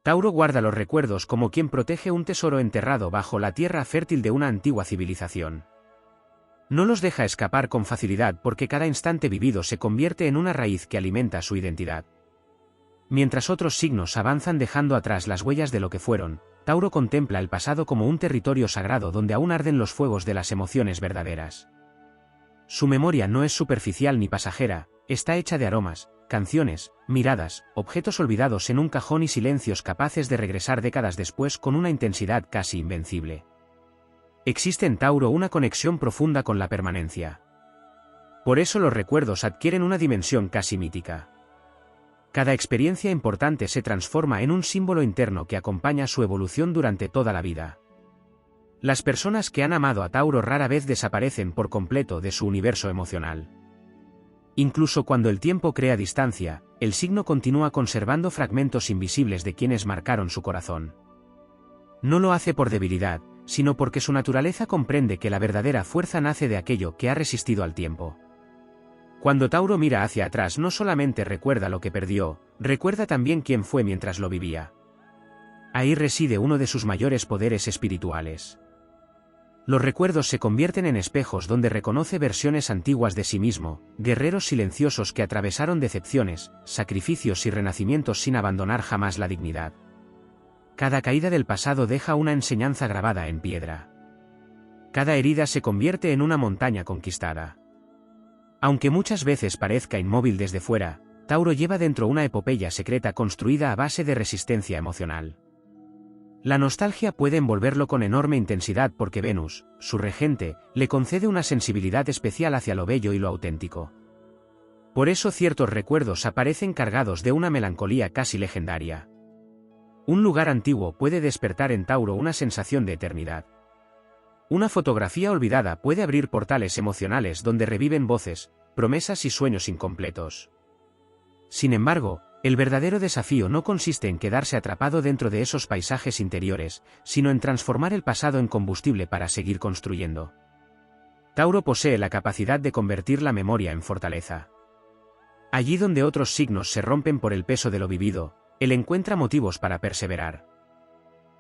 Tauro guarda los recuerdos como quien protege un tesoro enterrado bajo la tierra fértil de una antigua civilización. No los deja escapar con facilidad porque cada instante vivido se convierte en una raíz que alimenta su identidad. Mientras otros signos avanzan dejando atrás las huellas de lo que fueron, Tauro contempla el pasado como un territorio sagrado donde aún arden los fuegos de las emociones verdaderas. Su memoria no es superficial ni pasajera, está hecha de aromas, canciones, miradas, objetos olvidados en un cajón y silencios capaces de regresar décadas después con una intensidad casi invencible. Existe en Tauro una conexión profunda con la permanencia. Por eso los recuerdos adquieren una dimensión casi mítica. Cada experiencia importante se transforma en un símbolo interno que acompaña su evolución durante toda la vida. Las personas que han amado a Tauro rara vez desaparecen por completo de su universo emocional. Incluso cuando el tiempo crea distancia, el signo continúa conservando fragmentos invisibles de quienes marcaron su corazón. No lo hace por debilidad, sino porque su naturaleza comprende que la verdadera fuerza nace de aquello que ha resistido al tiempo. Cuando Tauro mira hacia atrás no solamente recuerda lo que perdió, recuerda también quién fue mientras lo vivía. Ahí reside uno de sus mayores poderes espirituales. Los recuerdos se convierten en espejos donde reconoce versiones antiguas de sí mismo, guerreros silenciosos que atravesaron decepciones, sacrificios y renacimientos sin abandonar jamás la dignidad. Cada caída del pasado deja una enseñanza grabada en piedra. Cada herida se convierte en una montaña conquistada. Aunque muchas veces parezca inmóvil desde fuera, Tauro lleva dentro una epopeya secreta construida a base de resistencia emocional. La nostalgia puede envolverlo con enorme intensidad porque Venus, su regente, le concede una sensibilidad especial hacia lo bello y lo auténtico. Por eso ciertos recuerdos aparecen cargados de una melancolía casi legendaria. Un lugar antiguo puede despertar en Tauro una sensación de eternidad. Una fotografía olvidada puede abrir portales emocionales donde reviven voces, promesas y sueños incompletos. Sin embargo, el verdadero desafío no consiste en quedarse atrapado dentro de esos paisajes interiores, sino en transformar el pasado en combustible para seguir construyendo. Tauro posee la capacidad de convertir la memoria en fortaleza. Allí donde otros signos se rompen por el peso de lo vivido, él encuentra motivos para perseverar.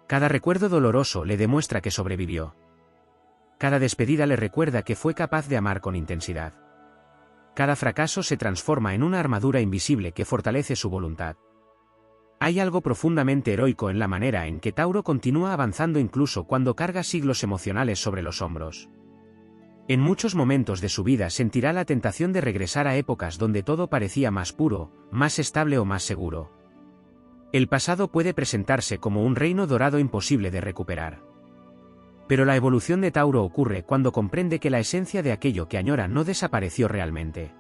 Cada recuerdo doloroso le demuestra que sobrevivió. Cada despedida le recuerda que fue capaz de amar con intensidad. Cada fracaso se transforma en una armadura invisible que fortalece su voluntad. Hay algo profundamente heroico en la manera en que Tauro continúa avanzando incluso cuando carga siglos emocionales sobre los hombros. En muchos momentos de su vida sentirá la tentación de regresar a épocas donde todo parecía más puro, más estable o más seguro. El pasado puede presentarse como un reino dorado imposible de recuperar. Pero la evolución de Tauro ocurre cuando comprende que la esencia de aquello que añora no desapareció realmente.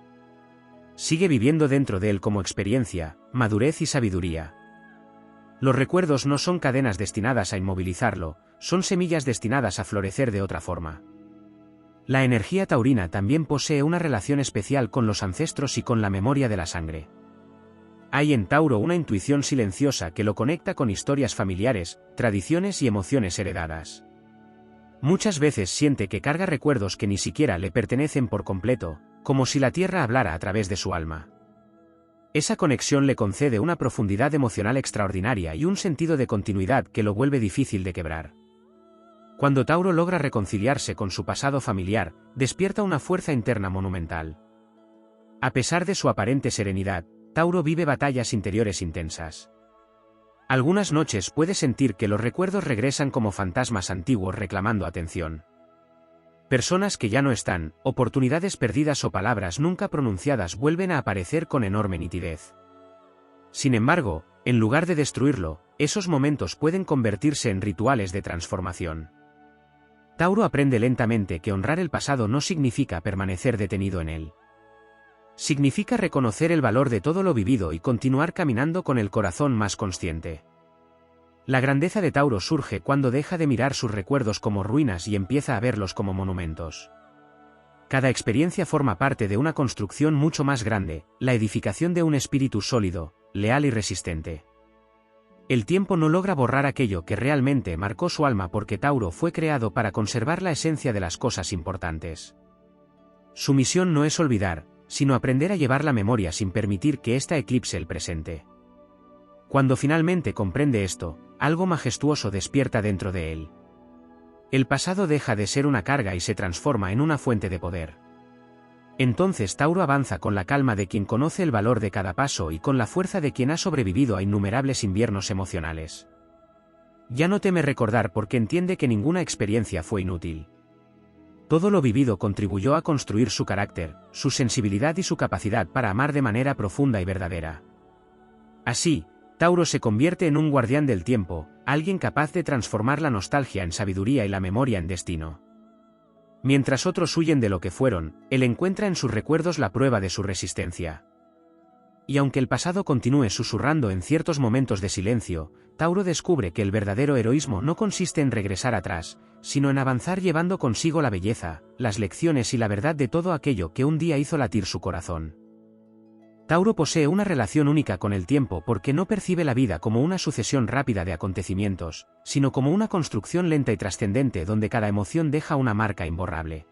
Sigue viviendo dentro de él como experiencia, madurez y sabiduría. Los recuerdos no son cadenas destinadas a inmovilizarlo, son semillas destinadas a florecer de otra forma. La energía taurina también posee una relación especial con los ancestros y con la memoria de la sangre. Hay en Tauro una intuición silenciosa que lo conecta con historias familiares, tradiciones y emociones heredadas. Muchas veces siente que carga recuerdos que ni siquiera le pertenecen por completo, como si la tierra hablara a través de su alma. Esa conexión le concede una profundidad emocional extraordinaria y un sentido de continuidad que lo vuelve difícil de quebrar. Cuando Tauro logra reconciliarse con su pasado familiar, despierta una fuerza interna monumental. A pesar de su aparente serenidad, Tauro vive batallas interiores intensas. Algunas noches puede sentir que los recuerdos regresan como fantasmas antiguos reclamando atención. Personas que ya no están, oportunidades perdidas o palabras nunca pronunciadas vuelven a aparecer con enorme nitidez. Sin embargo, en lugar de destruirlo, esos momentos pueden convertirse en rituales de transformación. Tauro aprende lentamente que honrar el pasado no significa permanecer detenido en él. Significa reconocer el valor de todo lo vivido y continuar caminando con el corazón más consciente. La grandeza de Tauro surge cuando deja de mirar sus recuerdos como ruinas y empieza a verlos como monumentos. Cada experiencia forma parte de una construcción mucho más grande, la edificación de un espíritu sólido, leal y resistente. El tiempo no logra borrar aquello que realmente marcó su alma porque Tauro fue creado para conservar la esencia de las cosas importantes. Su misión no es olvidar, sino aprender a llevar la memoria sin permitir que ésta eclipse el presente. Cuando finalmente comprende esto, algo majestuoso despierta dentro de él. El pasado deja de ser una carga y se transforma en una fuente de poder. Entonces Tauro avanza con la calma de quien conoce el valor de cada paso y con la fuerza de quien ha sobrevivido a innumerables inviernos emocionales. Ya no teme recordar porque entiende que ninguna experiencia fue inútil. Todo lo vivido contribuyó a construir su carácter, su sensibilidad y su capacidad para amar de manera profunda y verdadera. Así, Tauro se convierte en un guardián del tiempo, alguien capaz de transformar la nostalgia en sabiduría y la memoria en destino. Mientras otros huyen de lo que fueron, él encuentra en sus recuerdos la prueba de su resistencia. Y aunque el pasado continúe susurrando en ciertos momentos de silencio, Tauro descubre que el verdadero heroísmo no consiste en regresar atrás, sino en avanzar llevando consigo la belleza, las lecciones y la verdad de todo aquello que un día hizo latir su corazón. Tauro posee una relación única con el tiempo porque no percibe la vida como una sucesión rápida de acontecimientos, sino como una construcción lenta y trascendente donde cada emoción deja una marca imborrable.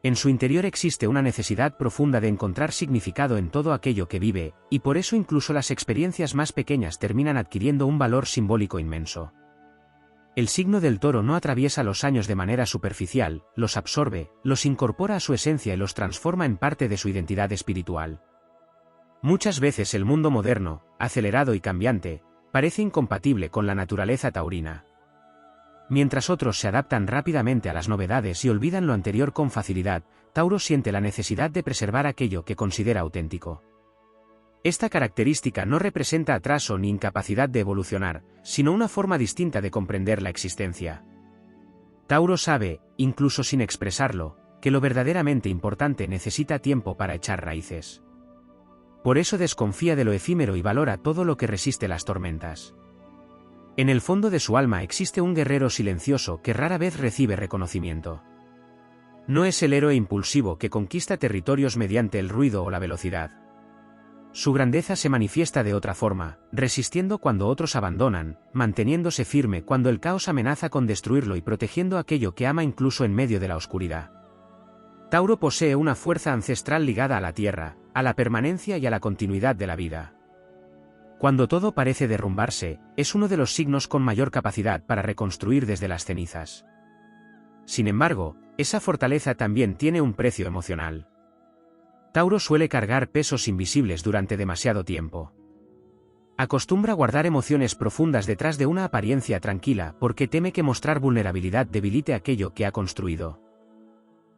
En su interior existe una necesidad profunda de encontrar significado en todo aquello que vive, y por eso incluso las experiencias más pequeñas terminan adquiriendo un valor simbólico inmenso. El signo del Toro no atraviesa los años de manera superficial, los absorbe, los incorpora a su esencia y los transforma en parte de su identidad espiritual. Muchas veces el mundo moderno, acelerado y cambiante, parece incompatible con la naturaleza taurina. Mientras otros se adaptan rápidamente a las novedades y olvidan lo anterior con facilidad, Tauro siente la necesidad de preservar aquello que considera auténtico. Esta característica no representa atraso ni incapacidad de evolucionar, sino una forma distinta de comprender la existencia. Tauro sabe, incluso sin expresarlo, que lo verdaderamente importante necesita tiempo para echar raíces. Por eso desconfía de lo efímero y valora todo lo que resiste las tormentas. En el fondo de su alma existe un guerrero silencioso que rara vez recibe reconocimiento. No es el héroe impulsivo que conquista territorios mediante el ruido o la velocidad. Su grandeza se manifiesta de otra forma, resistiendo cuando otros abandonan, manteniéndose firme cuando el caos amenaza con destruirlo y protegiendo aquello que ama incluso en medio de la oscuridad. Tauro posee una fuerza ancestral ligada a la tierra, a la permanencia y a la continuidad de la vida. Cuando todo parece derrumbarse, es uno de los signos con mayor capacidad para reconstruir desde las cenizas. Sin embargo, esa fortaleza también tiene un precio emocional. Tauro suele cargar pesos invisibles durante demasiado tiempo. Acostumbra guardar emociones profundas detrás de una apariencia tranquila porque teme que mostrar vulnerabilidad debilite aquello que ha construido.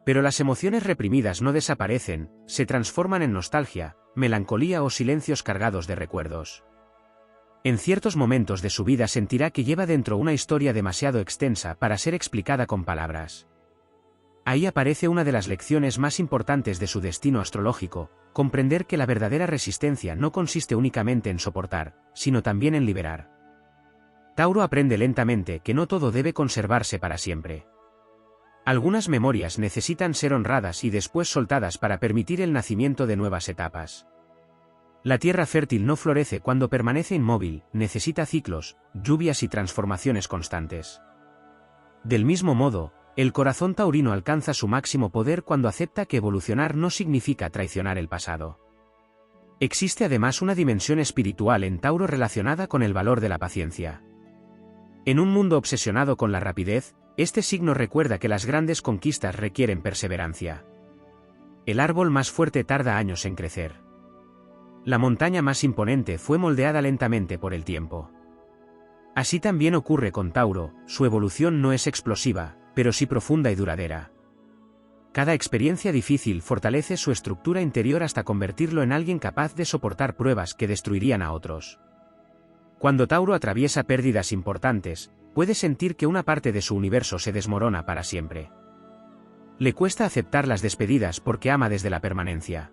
Pero las emociones reprimidas no desaparecen, se transforman en nostalgia, melancolía o silencios cargados de recuerdos. En ciertos momentos de su vida sentirá que lleva dentro una historia demasiado extensa para ser explicada con palabras. Ahí aparece una de las lecciones más importantes de su destino astrológico, comprender que la verdadera resistencia no consiste únicamente en soportar, sino también en liberar. Tauro aprende lentamente que no todo debe conservarse para siempre. Algunas memorias necesitan ser honradas y después soltadas para permitir el nacimiento de nuevas etapas. La tierra fértil no florece cuando permanece inmóvil, necesita ciclos, lluvias y transformaciones constantes. Del mismo modo, el corazón taurino alcanza su máximo poder cuando acepta que evolucionar no significa traicionar el pasado. Existe además una dimensión espiritual en Tauro relacionada con el valor de la paciencia. En un mundo obsesionado con la rapidez, este signo recuerda que las grandes conquistas requieren perseverancia. El árbol más fuerte tarda años en crecer. La montaña más imponente fue moldeada lentamente por el tiempo. Así también ocurre con Tauro, su evolución no es explosiva, pero sí profunda y duradera. Cada experiencia difícil fortalece su estructura interior hasta convertirlo en alguien capaz de soportar pruebas que destruirían a otros. Cuando Tauro atraviesa pérdidas importantes, puede sentir que una parte de su universo se desmorona para siempre. Le cuesta aceptar las despedidas porque ama desde la permanencia.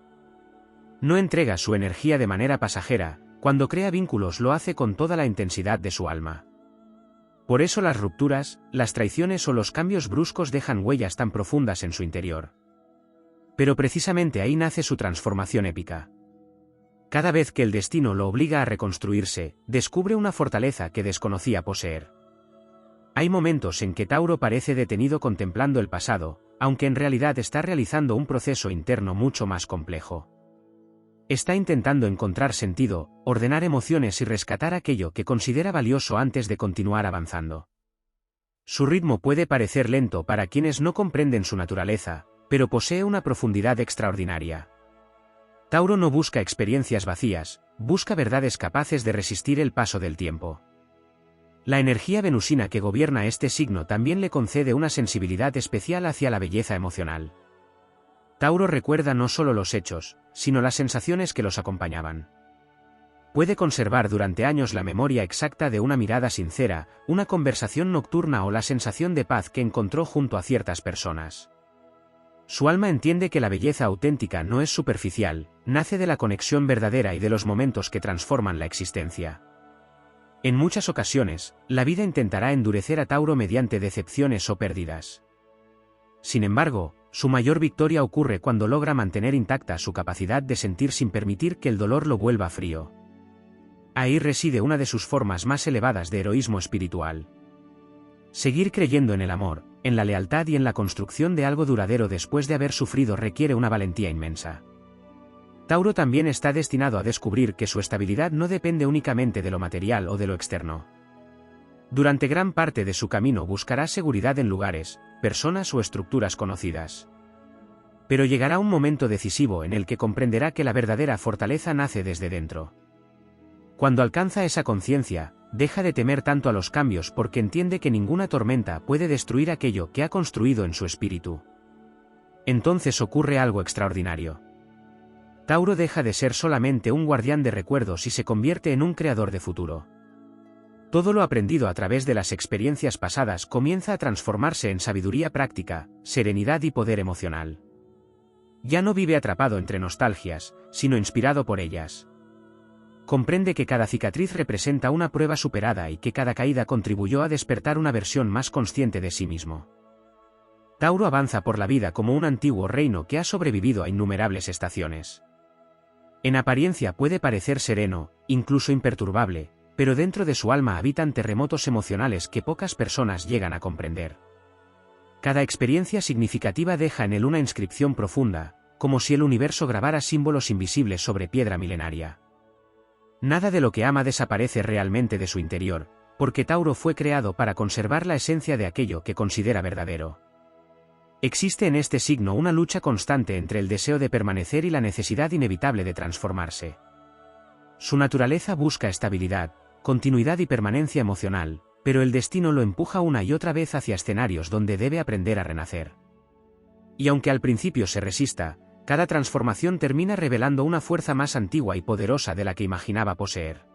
No entrega su energía de manera pasajera, cuando crea vínculos lo hace con toda la intensidad de su alma. Por eso las rupturas, las traiciones o los cambios bruscos dejan huellas tan profundas en su interior. Pero precisamente ahí nace su transformación épica. Cada vez que el destino lo obliga a reconstruirse, descubre una fortaleza que desconocía poseer. Hay momentos en que Tauro parece detenido contemplando el pasado, aunque en realidad está realizando un proceso interno mucho más complejo. Está intentando encontrar sentido, ordenar emociones y rescatar aquello que considera valioso antes de continuar avanzando. Su ritmo puede parecer lento para quienes no comprenden su naturaleza, pero posee una profundidad extraordinaria. Tauro no busca experiencias vacías, busca verdades capaces de resistir el paso del tiempo. La energía venusina que gobierna este signo también le concede una sensibilidad especial hacia la belleza emocional. Tauro recuerda no solo los hechos, sino las sensaciones que los acompañaban. Puede conservar durante años la memoria exacta de una mirada sincera, una conversación nocturna o la sensación de paz que encontró junto a ciertas personas. Su alma entiende que la belleza auténtica no es superficial, nace de la conexión verdadera y de los momentos que transforman la existencia. En muchas ocasiones, la vida intentará endurecer a Tauro mediante decepciones o pérdidas. Sin embargo, su mayor victoria ocurre cuando logra mantener intacta su capacidad de sentir sin permitir que el dolor lo vuelva frío. Ahí reside una de sus formas más elevadas de heroísmo espiritual. Seguir creyendo en el amor, en la lealtad y en la construcción de algo duradero después de haber sufrido requiere una valentía inmensa. Tauro también está destinado a descubrir que su estabilidad no depende únicamente de lo material o de lo externo. Durante gran parte de su camino buscará seguridad en lugares, personas o estructuras conocidas. Pero llegará un momento decisivo en el que comprenderá que la verdadera fortaleza nace desde dentro. Cuando alcanza esa conciencia, deja de temer tanto a los cambios porque entiende que ninguna tormenta puede destruir aquello que ha construido en su espíritu. Entonces ocurre algo extraordinario. Tauro deja de ser solamente un guardián de recuerdos y se convierte en un creador de futuro. Todo lo aprendido a través de las experiencias pasadas comienza a transformarse en sabiduría práctica, serenidad y poder emocional. Ya no vive atrapado entre nostalgias, sino inspirado por ellas. Comprende que cada cicatriz representa una prueba superada y que cada caída contribuyó a despertar una versión más consciente de sí mismo. Tauro avanza por la vida como un antiguo reino que ha sobrevivido a innumerables estaciones. En apariencia puede parecer sereno, incluso imperturbable, pero dentro de su alma habitan terremotos emocionales que pocas personas llegan a comprender. Cada experiencia significativa deja en él una inscripción profunda, como si el universo grabara símbolos invisibles sobre piedra milenaria. Nada de lo que ama desaparece realmente de su interior, porque Tauro fue creado para conservar la esencia de aquello que considera verdadero. Existe en este signo una lucha constante entre el deseo de permanecer y la necesidad inevitable de transformarse. Su naturaleza busca estabilidad, continuidad y permanencia emocional, pero el destino lo empuja una y otra vez hacia escenarios donde debe aprender a renacer. Y aunque al principio se resista, cada transformación termina revelando una fuerza más antigua y poderosa de la que imaginaba poseer.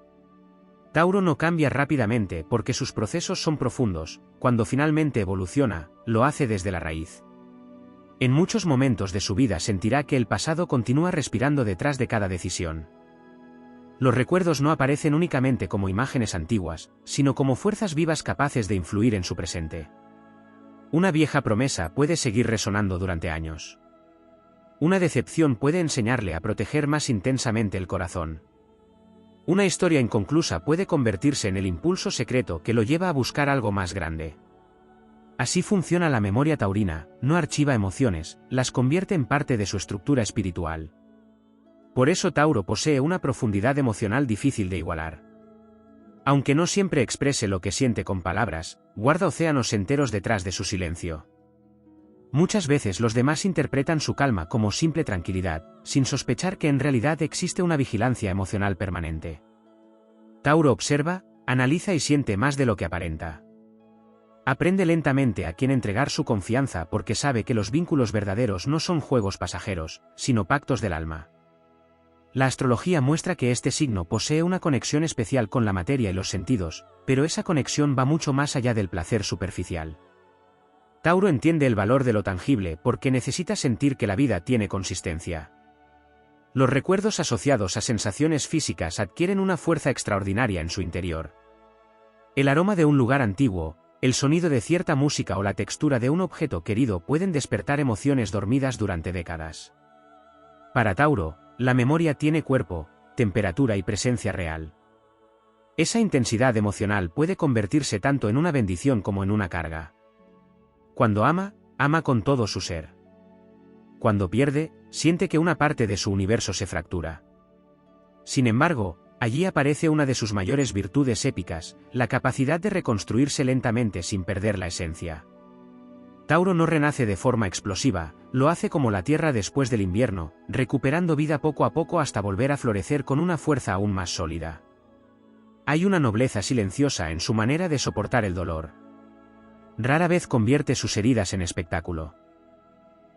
Tauro no cambia rápidamente porque sus procesos son profundos, cuando finalmente evoluciona, lo hace desde la raíz. En muchos momentos de su vida sentirá que el pasado continúa respirando detrás de cada decisión. Los recuerdos no aparecen únicamente como imágenes antiguas, sino como fuerzas vivas capaces de influir en su presente. Una vieja promesa puede seguir resonando durante años. Una decepción puede enseñarle a proteger más intensamente el corazón. Una historia inconclusa puede convertirse en el impulso secreto que lo lleva a buscar algo más grande. Así funciona la memoria taurina, no archiva emociones, las convierte en parte de su estructura espiritual. Por eso Tauro posee una profundidad emocional difícil de igualar. Aunque no siempre exprese lo que siente con palabras, guarda océanos enteros detrás de su silencio. Muchas veces los demás interpretan su calma como simple tranquilidad, sin sospechar que en realidad existe una vigilancia emocional permanente. Tauro observa, analiza y siente más de lo que aparenta. Aprende lentamente a quién entregar su confianza porque sabe que los vínculos verdaderos no son juegos pasajeros, sino pactos del alma. La astrología muestra que este signo posee una conexión especial con la materia y los sentidos, pero esa conexión va mucho más allá del placer superficial. Tauro entiende el valor de lo tangible porque necesita sentir que la vida tiene consistencia. Los recuerdos asociados a sensaciones físicas adquieren una fuerza extraordinaria en su interior. El aroma de un lugar antiguo, el sonido de cierta música o la textura de un objeto querido pueden despertar emociones dormidas durante décadas. Para Tauro, la memoria tiene cuerpo, temperatura y presencia real. Esa intensidad emocional puede convertirse tanto en una bendición como en una carga. Cuando ama, ama con todo su ser. Cuando pierde, siente que una parte de su universo se fractura. Sin embargo, allí aparece una de sus mayores virtudes épicas, la capacidad de reconstruirse lentamente sin perder la esencia. Tauro no renace de forma explosiva, lo hace como la tierra después del invierno, recuperando vida poco a poco hasta volver a florecer con una fuerza aún más sólida. Hay una nobleza silenciosa en su manera de soportar el dolor. Rara vez convierte sus heridas en espectáculo.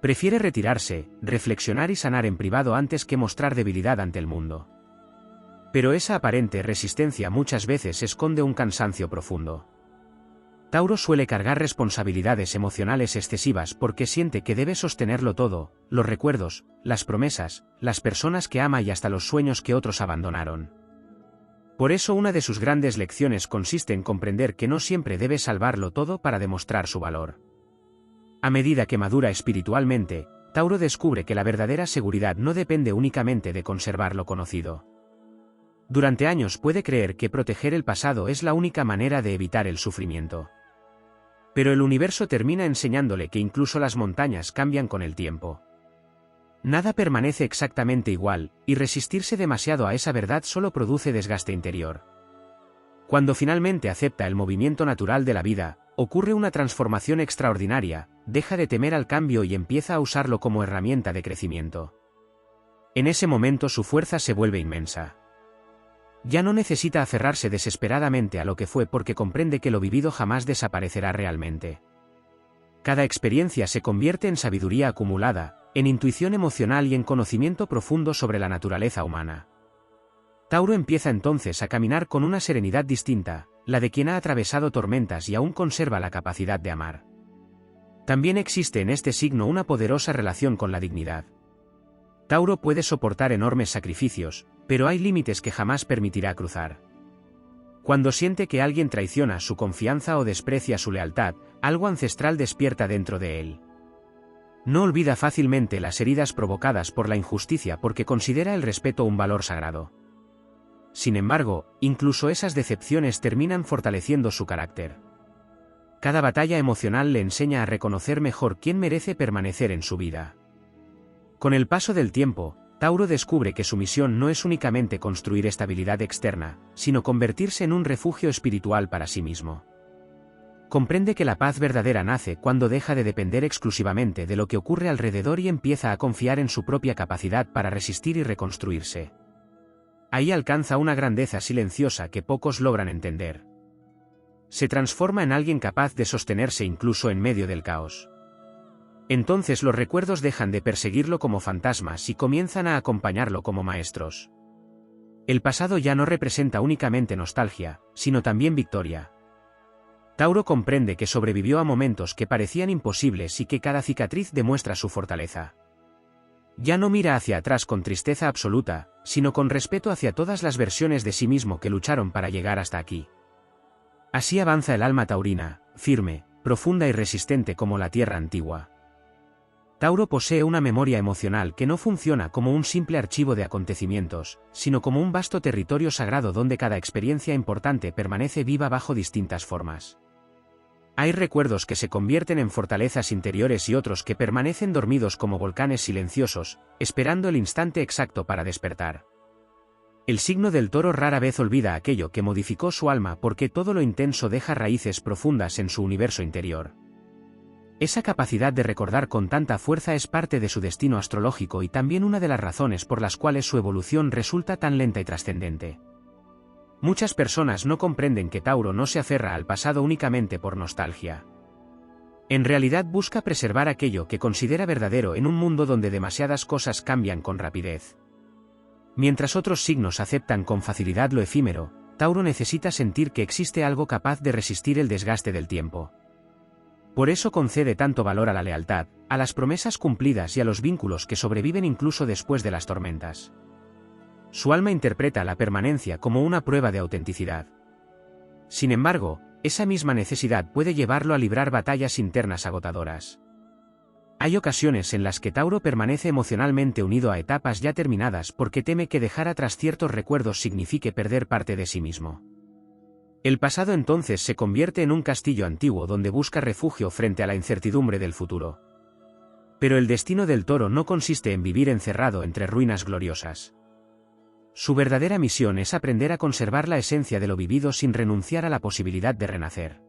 Prefiere retirarse, reflexionar y sanar en privado antes que mostrar debilidad ante el mundo. Pero esa aparente resistencia muchas veces esconde un cansancio profundo. Tauro suele cargar responsabilidades emocionales excesivas porque siente que debe sostenerlo todo, los recuerdos, las promesas, las personas que ama y hasta los sueños que otros abandonaron. Por eso una de sus grandes lecciones consiste en comprender que no siempre debe salvarlo todo para demostrar su valor. A medida que madura espiritualmente, Tauro descubre que la verdadera seguridad no depende únicamente de conservar lo conocido. Durante años puede creer que proteger el pasado es la única manera de evitar el sufrimiento. Pero el universo termina enseñándole que incluso las montañas cambian con el tiempo. Nada permanece exactamente igual, y resistirse demasiado a esa verdad solo produce desgaste interior. Cuando finalmente acepta el movimiento natural de la vida, ocurre una transformación extraordinaria, deja de temer al cambio y empieza a usarlo como herramienta de crecimiento. En ese momento su fuerza se vuelve inmensa. Ya no necesita aferrarse desesperadamente a lo que fue porque comprende que lo vivido jamás desaparecerá realmente. Cada experiencia se convierte en sabiduría acumulada, en intuición emocional y en conocimiento profundo sobre la naturaleza humana. Tauro empieza entonces a caminar con una serenidad distinta, la de quien ha atravesado tormentas y aún conserva la capacidad de amar. También existe en este signo una poderosa relación con la dignidad. Tauro puede soportar enormes sacrificios, pero hay límites que jamás permitirá cruzar. Cuando siente que alguien traiciona su confianza o desprecia su lealtad, algo ancestral despierta dentro de él. No olvida fácilmente las heridas provocadas por la injusticia porque considera el respeto un valor sagrado. Sin embargo, incluso esas decepciones terminan fortaleciendo su carácter. Cada batalla emocional le enseña a reconocer mejor quién merece permanecer en su vida. Con el paso del tiempo, Tauro descubre que su misión no es únicamente construir estabilidad externa, sino convertirse en un refugio espiritual para sí mismo. Comprende que la paz verdadera nace cuando deja de depender exclusivamente de lo que ocurre alrededor y empieza a confiar en su propia capacidad para resistir y reconstruirse. Ahí alcanza una grandeza silenciosa que pocos logran entender. Se transforma en alguien capaz de sostenerse incluso en medio del caos. Entonces los recuerdos dejan de perseguirlo como fantasmas y comienzan a acompañarlo como maestros. El pasado ya no representa únicamente nostalgia, sino también victoria. Tauro comprende que sobrevivió a momentos que parecían imposibles y que cada cicatriz demuestra su fortaleza. Ya no mira hacia atrás con tristeza absoluta, sino con respeto hacia todas las versiones de sí mismo que lucharon para llegar hasta aquí. Así avanza el alma taurina, firme, profunda y resistente como la tierra antigua. Tauro posee una memoria emocional que no funciona como un simple archivo de acontecimientos, sino como un vasto territorio sagrado donde cada experiencia importante permanece viva bajo distintas formas. Hay recuerdos que se convierten en fortalezas interiores y otros que permanecen dormidos como volcanes silenciosos, esperando el instante exacto para despertar. El signo del Toro rara vez olvida aquello que modificó su alma porque todo lo intenso deja raíces profundas en su universo interior. Esa capacidad de recordar con tanta fuerza es parte de su destino astrológico y también una de las razones por las cuales su evolución resulta tan lenta y trascendente. Muchas personas no comprenden que Tauro no se aferra al pasado únicamente por nostalgia. En realidad busca preservar aquello que considera verdadero en un mundo donde demasiadas cosas cambian con rapidez. Mientras otros signos aceptan con facilidad lo efímero, Tauro necesita sentir que existe algo capaz de resistir el desgaste del tiempo. Por eso concede tanto valor a la lealtad, a las promesas cumplidas y a los vínculos que sobreviven incluso después de las tormentas. Su alma interpreta la permanencia como una prueba de autenticidad. Sin embargo, esa misma necesidad puede llevarlo a librar batallas internas agotadoras. Hay ocasiones en las que Tauro permanece emocionalmente unido a etapas ya terminadas porque teme que dejar atrás ciertos recuerdos signifique perder parte de sí mismo. El pasado entonces se convierte en un castillo antiguo donde busca refugio frente a la incertidumbre del futuro. Pero el destino del Toro no consiste en vivir encerrado entre ruinas gloriosas. Su verdadera misión es aprender a conservar la esencia de lo vivido sin renunciar a la posibilidad de renacer.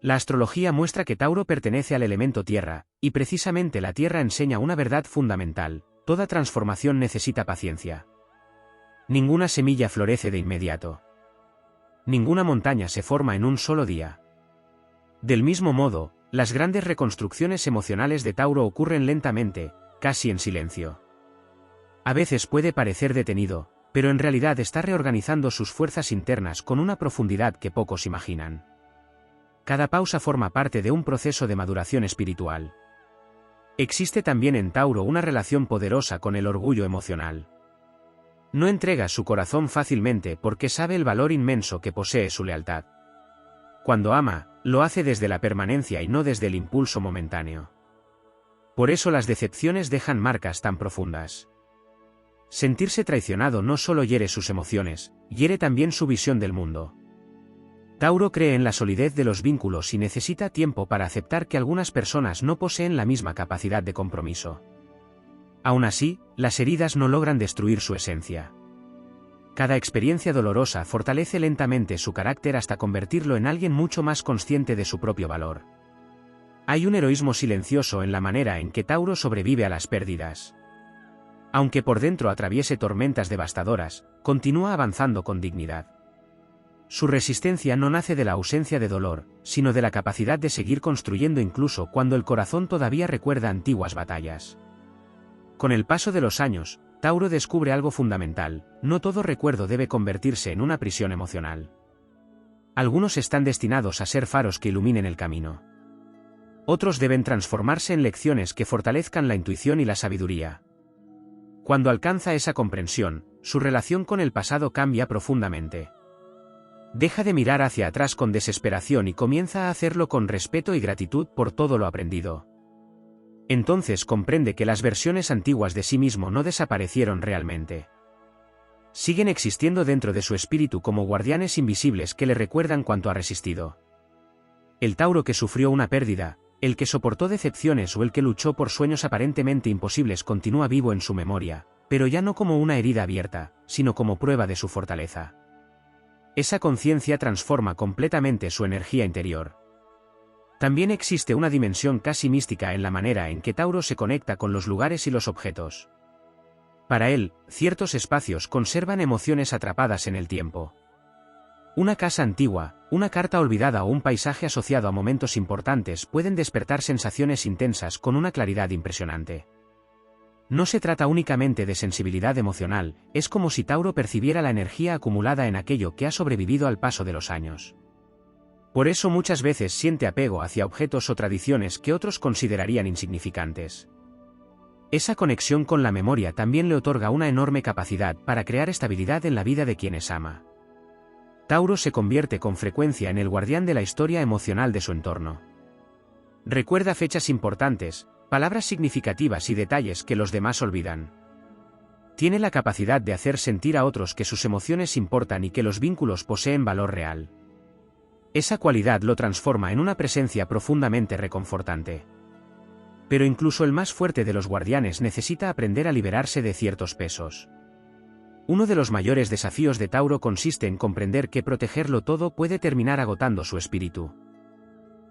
La astrología muestra que Tauro pertenece al elemento tierra, y precisamente la tierra enseña una verdad fundamental: toda transformación necesita paciencia. Ninguna semilla florece de inmediato. Ninguna montaña se forma en un solo día. Del mismo modo, las grandes reconstrucciones emocionales de Tauro ocurren lentamente, casi en silencio. A veces puede parecer detenido, pero en realidad está reorganizando sus fuerzas internas con una profundidad que pocos imaginan. Cada pausa forma parte de un proceso de maduración espiritual. Existe también en Tauro una relación poderosa con el orgullo emocional. No entrega su corazón fácilmente porque sabe el valor inmenso que posee su lealtad. Cuando ama, lo hace desde la permanencia y no desde el impulso momentáneo. Por eso las decepciones dejan marcas tan profundas. Sentirse traicionado no solo hiere sus emociones, hiere también su visión del mundo. Tauro cree en la solidez de los vínculos y necesita tiempo para aceptar que algunas personas no poseen la misma capacidad de compromiso. Aún así, las heridas no logran destruir su esencia. Cada experiencia dolorosa fortalece lentamente su carácter hasta convertirlo en alguien mucho más consciente de su propio valor. Hay un heroísmo silencioso en la manera en que Tauro sobrevive a las pérdidas. Aunque por dentro atraviese tormentas devastadoras, continúa avanzando con dignidad. Su resistencia no nace de la ausencia de dolor, sino de la capacidad de seguir construyendo incluso cuando el corazón todavía recuerda antiguas batallas. Con el paso de los años, Tauro descubre algo fundamental: no todo recuerdo debe convertirse en una prisión emocional. Algunos están destinados a ser faros que iluminen el camino. Otros deben transformarse en lecciones que fortalezcan la intuición y la sabiduría. Cuando alcanza esa comprensión, su relación con el pasado cambia profundamente. Deja de mirar hacia atrás con desesperación y comienza a hacerlo con respeto y gratitud por todo lo aprendido. Entonces comprende que las versiones antiguas de sí mismo no desaparecieron realmente. Siguen existiendo dentro de su espíritu como guardianes invisibles que le recuerdan cuánto ha resistido. El Tauro que sufrió una pérdida, el que soportó decepciones o el que luchó por sueños aparentemente imposibles continúa vivo en su memoria, pero ya no como una herida abierta, sino como prueba de su fortaleza. Esa conciencia transforma completamente su energía interior. También existe una dimensión casi mística en la manera en que Tauro se conecta con los lugares y los objetos. Para él, ciertos espacios conservan emociones atrapadas en el tiempo. Una casa antigua, una carta olvidada o un paisaje asociado a momentos importantes pueden despertar sensaciones intensas con una claridad impresionante. No se trata únicamente de sensibilidad emocional, es como si Tauro percibiera la energía acumulada en aquello que ha sobrevivido al paso de los años. Por eso muchas veces siente apego hacia objetos o tradiciones que otros considerarían insignificantes. Esa conexión con la memoria también le otorga una enorme capacidad para crear estabilidad en la vida de quienes ama. Tauro se convierte con frecuencia en el guardián de la historia emocional de su entorno. Recuerda fechas importantes, palabras significativas y detalles que los demás olvidan. Tiene la capacidad de hacer sentir a otros que sus emociones importan y que los vínculos poseen valor real. Esa cualidad lo transforma en una presencia profundamente reconfortante. Pero incluso el más fuerte de los guardianes necesita aprender a liberarse de ciertos pesos. Uno de los mayores desafíos de Tauro consiste en comprender que protegerlo todo puede terminar agotando su espíritu.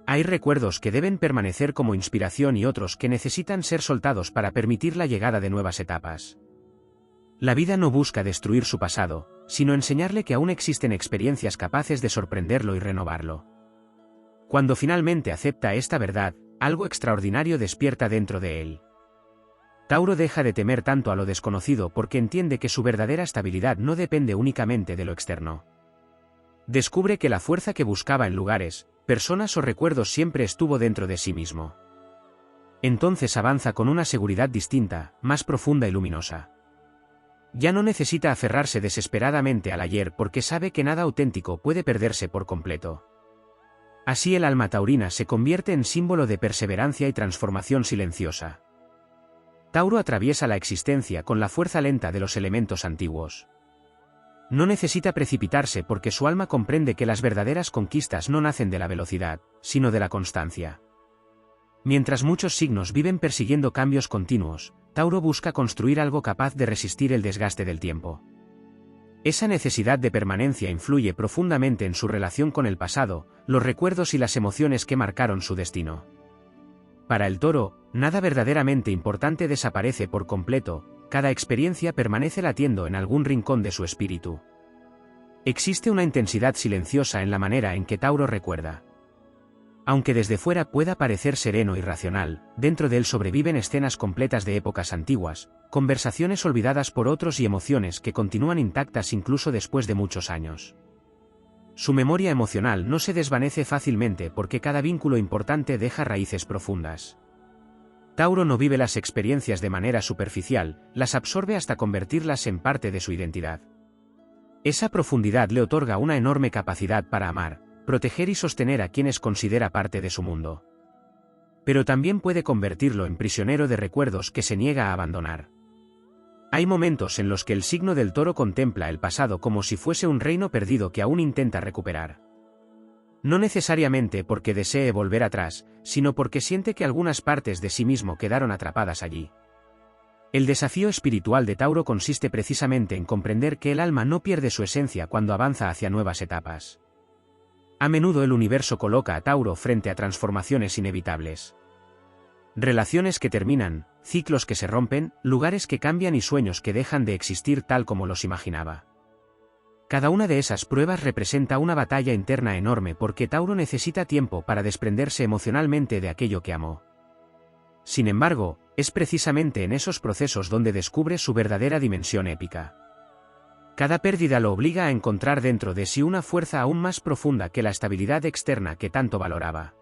Hay recuerdos que deben permanecer como inspiración y otros que necesitan ser soltados para permitir la llegada de nuevas etapas. La vida no busca destruir su pasado, sino enseñarle que aún existen experiencias capaces de sorprenderlo y renovarlo. Cuando finalmente acepta esta verdad, algo extraordinario despierta dentro de él. Tauro deja de temer tanto a lo desconocido porque entiende que su verdadera estabilidad no depende únicamente de lo externo. Descubre que la fuerza que buscaba en lugares, personas o recuerdos siempre estuvo dentro de sí mismo. Entonces avanza con una seguridad distinta, más profunda y luminosa. Ya no necesita aferrarse desesperadamente al ayer porque sabe que nada auténtico puede perderse por completo. Así el alma taurina se convierte en símbolo de perseverancia y transformación silenciosa. Tauro atraviesa la existencia con la fuerza lenta de los elementos antiguos. No necesita precipitarse porque su alma comprende que las verdaderas conquistas no nacen de la velocidad, sino de la constancia. Mientras muchos signos viven persiguiendo cambios continuos, Tauro busca construir algo capaz de resistir el desgaste del tiempo. Esa necesidad de permanencia influye profundamente en su relación con el pasado, los recuerdos y las emociones que marcaron su destino. Para el Toro, nada verdaderamente importante desaparece por completo, cada experiencia permanece latiendo en algún rincón de su espíritu. Existe una intensidad silenciosa en la manera en que Tauro recuerda. Aunque desde fuera pueda parecer sereno y racional, dentro de él sobreviven escenas completas de épocas antiguas, conversaciones olvidadas por otros y emociones que continúan intactas incluso después de muchos años. Su memoria emocional no se desvanece fácilmente porque cada vínculo importante deja raíces profundas. Tauro no vive las experiencias de manera superficial, las absorbe hasta convertirlas en parte de su identidad. Esa profundidad le otorga una enorme capacidad para amar, proteger y sostener a quienes considera parte de su mundo. Pero también puede convertirlo en prisionero de recuerdos que se niega a abandonar. Hay momentos en los que el signo del Toro contempla el pasado como si fuese un reino perdido que aún intenta recuperar. No necesariamente porque desee volver atrás, sino porque siente que algunas partes de sí mismo quedaron atrapadas allí. El desafío espiritual de Tauro consiste precisamente en comprender que el alma no pierde su esencia cuando avanza hacia nuevas etapas. A menudo el universo coloca a Tauro frente a transformaciones inevitables. Relaciones que terminan, ciclos que se rompen, lugares que cambian y sueños que dejan de existir tal como los imaginaba. Cada una de esas pruebas representa una batalla interna enorme porque Tauro necesita tiempo para desprenderse emocionalmente de aquello que amó. Sin embargo, es precisamente en esos procesos donde descubre su verdadera dimensión épica. Cada pérdida lo obliga a encontrar dentro de sí una fuerza aún más profunda que la estabilidad externa que tanto valoraba.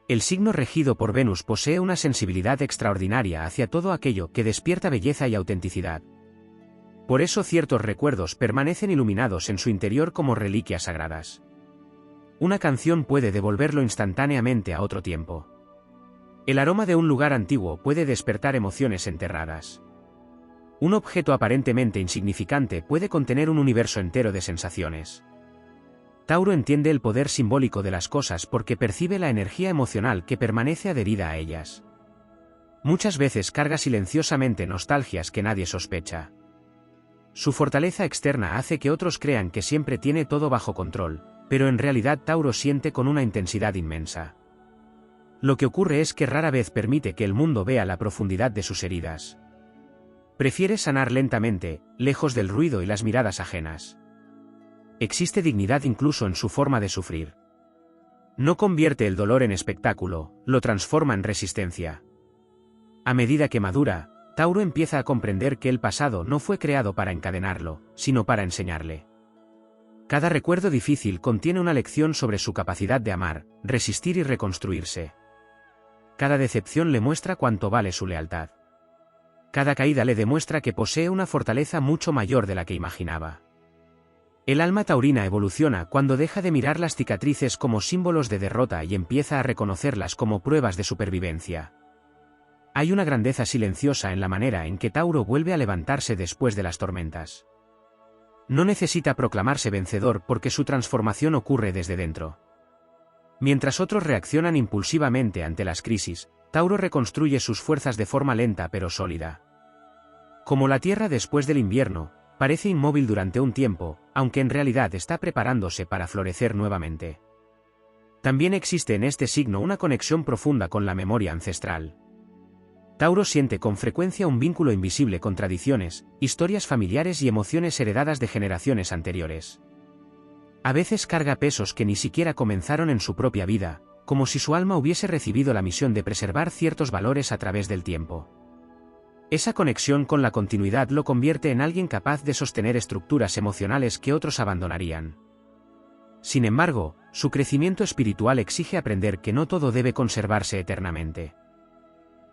El signo regido por Venus posee una sensibilidad extraordinaria hacia todo aquello que despierta belleza y autenticidad. Por eso ciertos recuerdos permanecen iluminados en su interior como reliquias sagradas. Una canción puede devolverlo instantáneamente a otro tiempo. El aroma de un lugar antiguo puede despertar emociones enterradas. Un objeto aparentemente insignificante puede contener un universo entero de sensaciones. Tauro entiende el poder simbólico de las cosas porque percibe la energía emocional que permanece adherida a ellas. Muchas veces carga silenciosamente nostalgias que nadie sospecha. Su fortaleza externa hace que otros crean que siempre tiene todo bajo control, pero en realidad Tauro siente con una intensidad inmensa. Lo que ocurre es que rara vez permite que el mundo vea la profundidad de sus heridas. Prefiere sanar lentamente, lejos del ruido y las miradas ajenas. Existe dignidad incluso en su forma de sufrir. No convierte el dolor en espectáculo, lo transforma en resistencia. A medida que madura, Tauro empieza a comprender que el pasado no fue creado para encadenarlo, sino para enseñarle. Cada recuerdo difícil contiene una lección sobre su capacidad de amar, resistir y reconstruirse. Cada decepción le muestra cuánto vale su lealtad. Cada caída le demuestra que posee una fortaleza mucho mayor de la que imaginaba. El alma taurina evoluciona cuando deja de mirar las cicatrices como símbolos de derrota y empieza a reconocerlas como pruebas de supervivencia. Hay una grandeza silenciosa en la manera en que Tauro vuelve a levantarse después de las tormentas. No necesita proclamarse vencedor porque su transformación ocurre desde dentro. Mientras otros reaccionan impulsivamente ante las crisis, Tauro reconstruye sus fuerzas de forma lenta pero sólida. Como la tierra después del invierno, parece inmóvil durante un tiempo, aunque en realidad está preparándose para florecer nuevamente. También existe en este signo una conexión profunda con la memoria ancestral. Tauro siente con frecuencia un vínculo invisible con tradiciones, historias familiares y emociones heredadas de generaciones anteriores. A veces carga pesos que ni siquiera comenzaron en su propia vida, como si su alma hubiese recibido la misión de preservar ciertos valores a través del tiempo. Esa conexión con la continuidad lo convierte en alguien capaz de sostener estructuras emocionales que otros abandonarían. Sin embargo, su crecimiento espiritual exige aprender que no todo debe conservarse eternamente.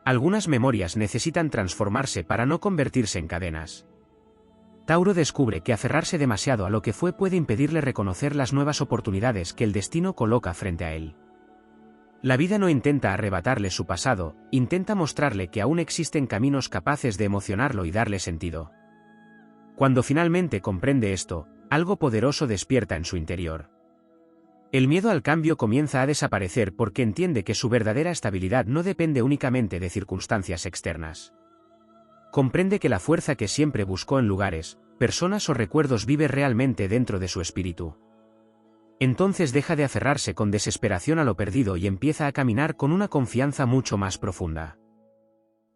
Algunas memorias necesitan transformarse para no convertirse en cadenas. Tauro descubre que aferrarse demasiado a lo que fue puede impedirle reconocer las nuevas oportunidades que el destino coloca frente a él. La vida no intenta arrebatarle su pasado, intenta mostrarle que aún existen caminos capaces de emocionarlo y darle sentido. Cuando finalmente comprende esto, algo poderoso despierta en su interior. El miedo al cambio comienza a desaparecer porque entiende que su verdadera estabilidad no depende únicamente de circunstancias externas. Comprende que la fuerza que siempre buscó en lugares, personas o recuerdos vive realmente dentro de su espíritu. Entonces deja de aferrarse con desesperación a lo perdido y empieza a caminar con una confianza mucho más profunda.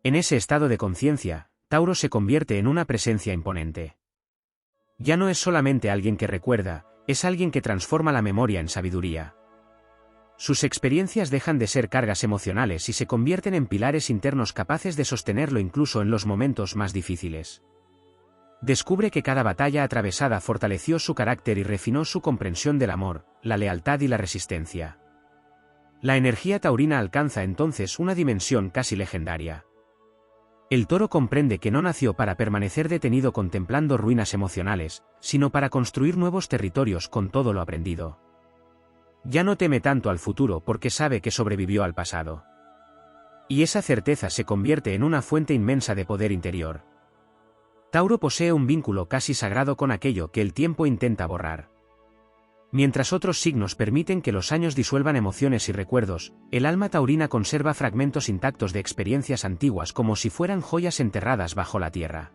En ese estado de conciencia, Tauro se convierte en una presencia imponente. Ya no es solamente alguien que recuerda, es alguien que transforma la memoria en sabiduría. Sus experiencias dejan de ser cargas emocionales y se convierten en pilares internos capaces de sostenerlo incluso en los momentos más difíciles. Descubre que cada batalla atravesada fortaleció su carácter y refinó su comprensión del amor, la lealtad y la resistencia. La energía taurina alcanza entonces una dimensión casi legendaria. El Toro comprende que no nació para permanecer detenido contemplando ruinas emocionales, sino para construir nuevos territorios con todo lo aprendido. Ya no teme tanto al futuro porque sabe que sobrevivió al pasado. Y esa certeza se convierte en una fuente inmensa de poder interior. Tauro posee un vínculo casi sagrado con aquello que el tiempo intenta borrar. Mientras otros signos permiten que los años disuelvan emociones y recuerdos, el alma taurina conserva fragmentos intactos de experiencias antiguas como si fueran joyas enterradas bajo la tierra.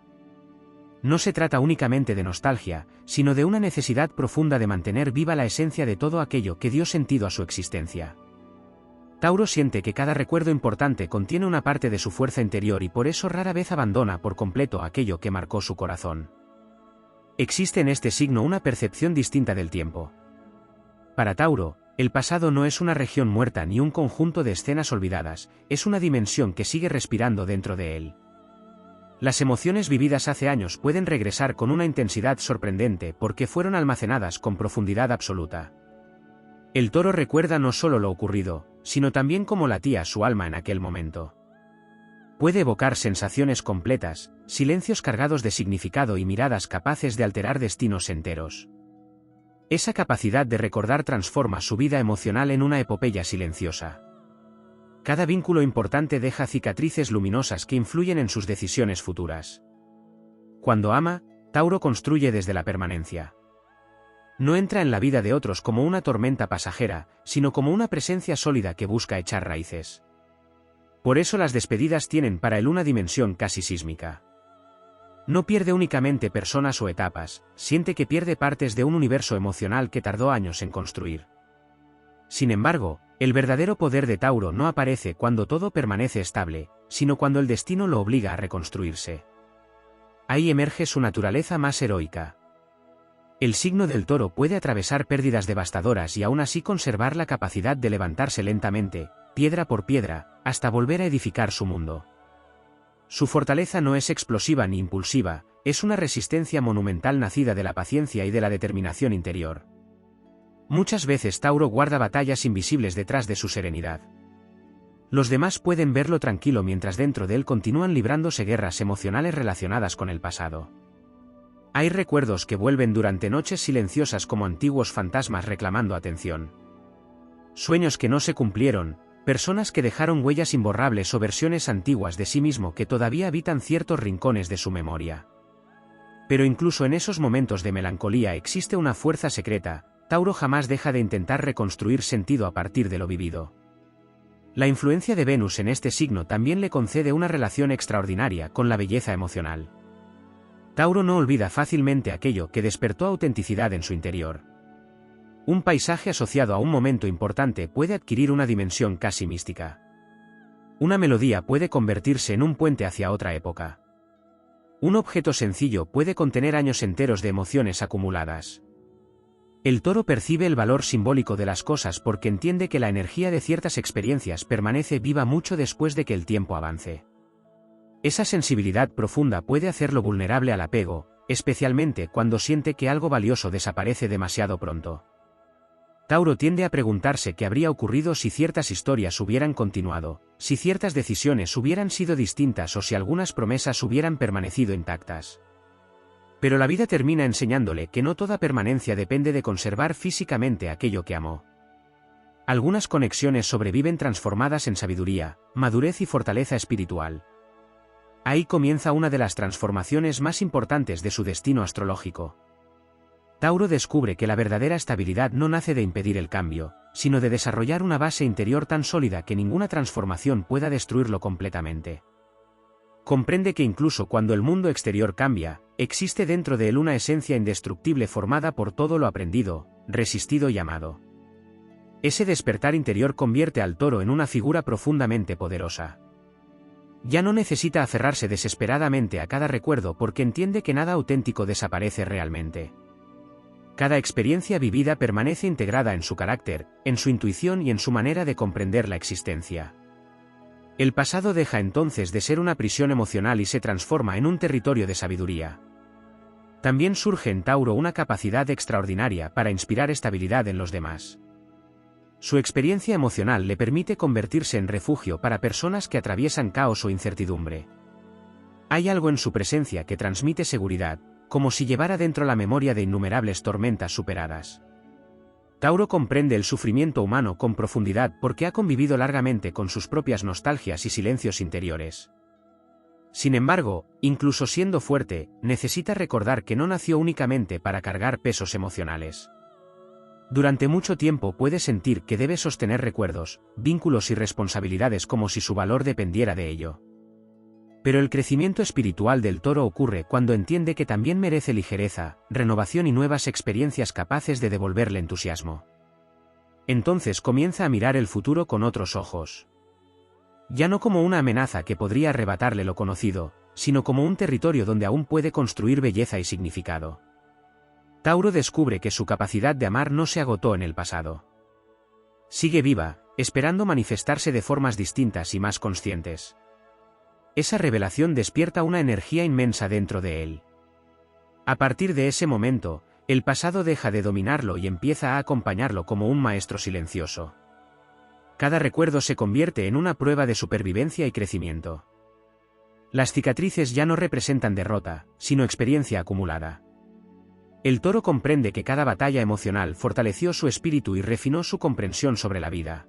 No se trata únicamente de nostalgia, sino de una necesidad profunda de mantener viva la esencia de todo aquello que dio sentido a su existencia. Tauro siente que cada recuerdo importante contiene una parte de su fuerza interior y por eso rara vez abandona por completo aquello que marcó su corazón. Existe en este signo una percepción distinta del tiempo. Para Tauro, el pasado no es una región muerta ni un conjunto de escenas olvidadas, es una dimensión que sigue respirando dentro de él. Las emociones vividas hace años pueden regresar con una intensidad sorprendente porque fueron almacenadas con profundidad absoluta. El Toro recuerda no solo lo ocurrido, sino también cómo latía su alma en aquel momento. Puede evocar sensaciones completas, silencios cargados de significado y miradas capaces de alterar destinos enteros. Esa capacidad de recordar transforma su vida emocional en una epopeya silenciosa. Cada vínculo importante deja cicatrices luminosas que influyen en sus decisiones futuras. Cuando ama, Tauro construye desde la permanencia. No entra en la vida de otros como una tormenta pasajera, sino como una presencia sólida que busca echar raíces. Por eso las despedidas tienen para él una dimensión casi sísmica. No pierde únicamente personas o etapas, siente que pierde partes de un universo emocional que tardó años en construir. Sin embargo, el verdadero poder de Tauro no aparece cuando todo permanece estable, sino cuando el destino lo obliga a reconstruirse. Ahí emerge su naturaleza más heroica. El signo del Toro puede atravesar pérdidas devastadoras y aún así conservar la capacidad de levantarse lentamente, piedra por piedra, hasta volver a edificar su mundo. Su fortaleza no es explosiva ni impulsiva, es una resistencia monumental nacida de la paciencia y de la determinación interior. Muchas veces Tauro guarda batallas invisibles detrás de su serenidad. Los demás pueden verlo tranquilo mientras dentro de él continúan librándose guerras emocionales relacionadas con el pasado. Hay recuerdos que vuelven durante noches silenciosas como antiguos fantasmas reclamando atención. Sueños que no se cumplieron, personas que dejaron huellas imborrables o versiones antiguas de sí mismo que todavía habitan ciertos rincones de su memoria. Pero incluso en esos momentos de melancolía existe una fuerza secreta. Tauro jamás deja de intentar reconstruir sentido a partir de lo vivido. La influencia de Venus en este signo también le concede una relación extraordinaria con la belleza emocional. Tauro no olvida fácilmente aquello que despertó autenticidad en su interior. Un paisaje asociado a un momento importante puede adquirir una dimensión casi mística. Una melodía puede convertirse en un puente hacia otra época. Un objeto sencillo puede contener años enteros de emociones acumuladas. El Toro percibe el valor simbólico de las cosas porque entiende que la energía de ciertas experiencias permanece viva mucho después de que el tiempo avance. Esa sensibilidad profunda puede hacerlo vulnerable al apego, especialmente cuando siente que algo valioso desaparece demasiado pronto. Tauro tiende a preguntarse qué habría ocurrido si ciertas historias hubieran continuado, si ciertas decisiones hubieran sido distintas o si algunas promesas hubieran permanecido intactas. Pero la vida termina enseñándole que no toda permanencia depende de conservar físicamente aquello que amó. Algunas conexiones sobreviven transformadas en sabiduría, madurez y fortaleza espiritual. Ahí comienza una de las transformaciones más importantes de su destino astrológico. Tauro descubre que la verdadera estabilidad no nace de impedir el cambio, sino de desarrollar una base interior tan sólida que ninguna transformación pueda destruirlo completamente. Comprende que incluso cuando el mundo exterior cambia, existe dentro de él una esencia indestructible formada por todo lo aprendido, resistido y amado. Ese despertar interior convierte al toro en una figura profundamente poderosa. Ya no necesita aferrarse desesperadamente a cada recuerdo porque entiende que nada auténtico desaparece realmente. Cada experiencia vivida permanece integrada en su carácter, en su intuición y en su manera de comprender la existencia. El pasado deja entonces de ser una prisión emocional y se transforma en un territorio de sabiduría. También surge en Tauro una capacidad extraordinaria para inspirar estabilidad en los demás. Su experiencia emocional le permite convertirse en refugio para personas que atraviesan caos o incertidumbre. Hay algo en su presencia que transmite seguridad, como si llevara dentro la memoria de innumerables tormentas superadas. Tauro comprende el sufrimiento humano con profundidad porque ha convivido largamente con sus propias nostalgias y silencios interiores. Sin embargo, incluso siendo fuerte, necesita recordar que no nació únicamente para cargar pesos emocionales. Durante mucho tiempo puede sentir que debe sostener recuerdos, vínculos y responsabilidades como si su valor dependiera de ello. Pero el crecimiento espiritual del toro ocurre cuando entiende que también merece ligereza, renovación y nuevas experiencias capaces de devolverle entusiasmo. Entonces comienza a mirar el futuro con otros ojos. Ya no como una amenaza que podría arrebatarle lo conocido, sino como un territorio donde aún puede construir belleza y significado. Tauro descubre que su capacidad de amar no se agotó en el pasado. Sigue viva, esperando manifestarse de formas distintas y más conscientes. Esa revelación despierta una energía inmensa dentro de él. A partir de ese momento, el pasado deja de dominarlo y empieza a acompañarlo como un maestro silencioso. Cada recuerdo se convierte en una prueba de supervivencia y crecimiento. Las cicatrices ya no representan derrota, sino experiencia acumulada. El toro comprende que cada batalla emocional fortaleció su espíritu y refinó su comprensión sobre la vida.